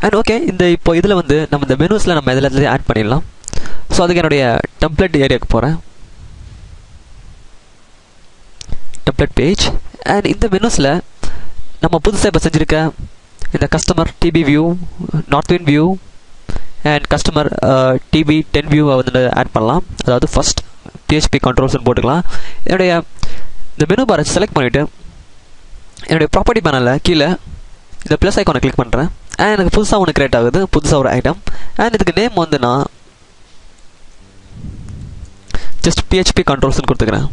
And okay, இப்போ இதில் வந்து நம்ம இந்த மெனுஸில் நம்ம எல்லாத்துலேயும் ஆட் பண்ணிடலாம். ஸோ அதுக்கு என்னுடைய டெம்ப்ளேட் ஏரியாவுக்கு போகிறேன், டெம்ப்ளேட் பேஜ். அண்ட் இந்த மெனுஸில் நம்ம புதுசாக இப்போ செஞ்சுருக்க இந்த customer DB view, Northwind view and customer DB 10 வியூவை வந்து ஆட் பண்ணலாம். அதாவது ஃபஸ்ட் PHP கண்ட்ரோல்ஸ்னு போட்டுக்கலாம். என்னுடைய இந்த மெனு பாரை செலக்ட் பண்ணிவிட்டு என்னுடைய ப்ராப்பர்ட்டி பேனலில் கீழே இந்த ப்ளஸ் ஐக்கானை கிளிக் பண்ணுறேன். அண்ட் எனக்கு புதுசாக ஒன்று கிரியேட் ஆகுது, புதுசாக ஒரு ஐட்டம். அண்ட் இதுக்கு நேம் வந்து நான் ஜஸ்ட் PHP கண்ட்ரோல்ஸ்னு கொடுத்துக்கிறேன்.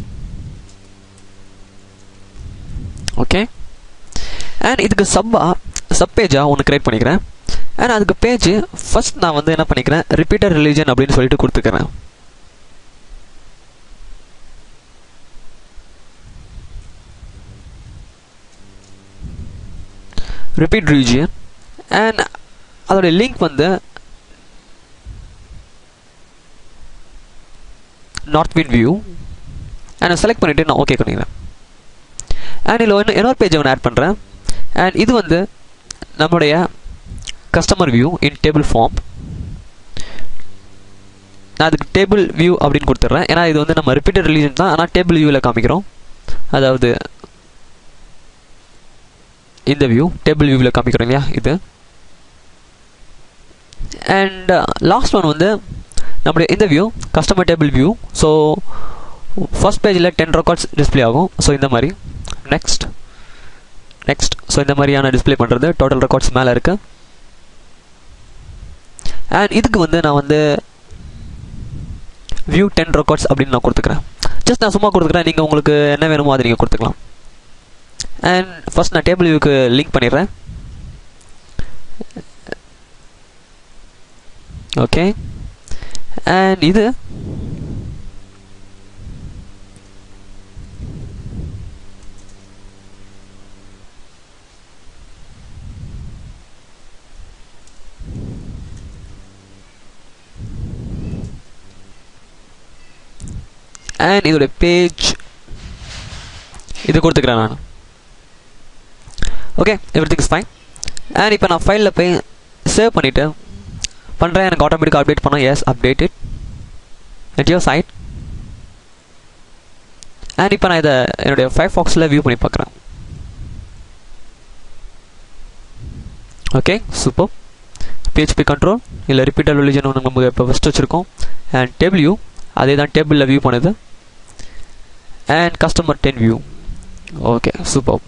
ஓகே, அண்ட் இதுக்கு சப் பேஜாக ஒன்று கிரியேட் பண்ணிக்கிறேன். அண்ட் அதுக்கு பேஜ் ஃபர்ஸ்ட் நான் வந்து என்ன பண்ணிக்கிறேன், ரிப்பீட்டட் ரிலிஜன் அப்படின்னு சொல்லிட்டு கொடுத்துக்கிறேன். Repeat region. அண்ட் அதோடைய லிங்க் வந்து நார்த்வின் வியூ. அண்ட் செலக்ட் பண்ணிவிட்டு நான் ஓகே பண்ணிக்கிறேன். அண்ட் இதில் இன்னொரு பேஜை ஒன்று ஆட் பண்ணுறேன். அண்ட் இது வந்து நம்மளுடைய customer view in table form. நான் அதுக்கு டேபிள் வியூ அப்படின்னு கொடுத்துட்றேன். ஏன்னா இது வந்து நம்ம ரிப்பீட்டட் ரிலிஜன் தான், ஆனால் டேபிள் வியூவில் காமிக்கிறோம். அதாவது இந்த வியூ டேபிள் வியூவில் காமிக்கிறோம் இல்லையா, இது. அண்ட் லாஸ்ட் ஒன் வந்து நம்மளுடைய இந்த view customer table view. So first பேஜில் 10 ரெக்கார்ட்ஸ் டிஸ்பிளே ஆகும். ஸோ இந்த மாதிரி நெக்ஸ்ட். ஸோ இந்த மாதிரியான டிஸ்பிளே பண்ணுறது டோட்டல் ரெக்கார்ட்ஸ் மேலே இருக்குது. அண்ட் இதுக்கு வந்து நான் வந்து வியூ 10 ரெக்கார்ட்ஸ் அப்படின்னு நான் கொடுத்துக்கிறேன். ஜஸ்ட் நான் சும்மா கொடுத்துக்கிறேன், நீங்கள் உங்களுக்கு என்ன வேணுமோ அதை நீங்கள் கொடுத்துக்கலாம். அண்ட் ஃபர்ஸ்ட் நான் டேபிள் வியூக்கு லிங்க் பண்ணிடுறேன். ஓகே, அண்ட் இது அண்ட் இதோடைய பேஜ் இது கொடுத்துக்கிறேன் நான். Okay, everything is fine. And இப்போ நான் ஃபைலில் போய் சேவ் பண்ணிவிட்டு பண்ணுறேன். எனக்கு ஆட்டோமேட்டிக்காக அப்டேட் பண்ணோம். Yes, updated at your site. அண்ட் இப்போ நான் இதை என்னுடைய ஃபயர்ஃபாக்ஸில் வியூ பண்ணி பார்க்குறேன். Okay, super. PHP கண்ட்ரோல் இல்லை ரிப்பீட்டட் ரிலிஜன் ஒன்று நம்ம இப்போ ஃபஸ்ட்டு வச்சுருக்கோம். அண்ட் டேபிள் வியூ அதே தான் டேபிளில் வியூ பண்ணுது. And customer 10 view. Okay, super.